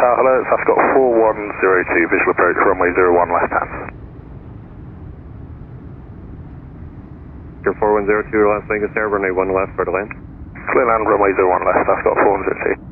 Tower, hello, it's ASCOT 4102, visual approach, runway 01 left hand. 4102 Las Vegas Air, runway 1 left, clear to land. Clear land, runway 01 left, ASCOT 4102.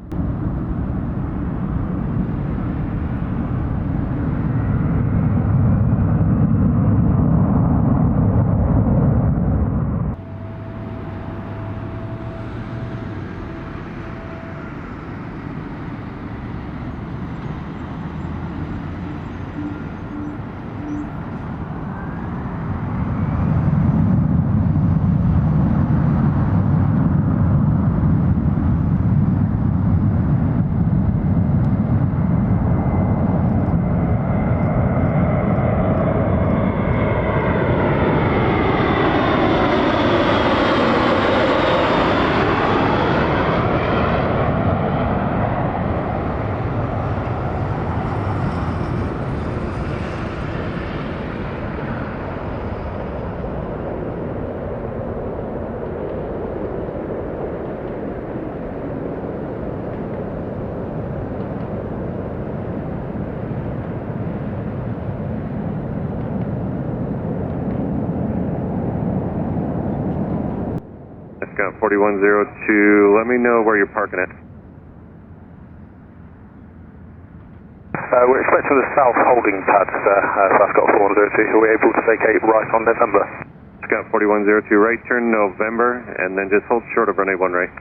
Scott 4102, let me know where you're parking at. We're expecting the south holding pad, sir, so I've got 4102. Are we able to vacate right on November? Scott 4102, right turn November, and then just hold short of runway 1 right.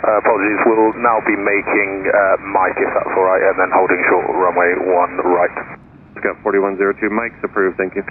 Apologies, we'll now be making Mike, if that's alright, and then holding short runway 1 right. Scott 4102, Mike's approved, thank you.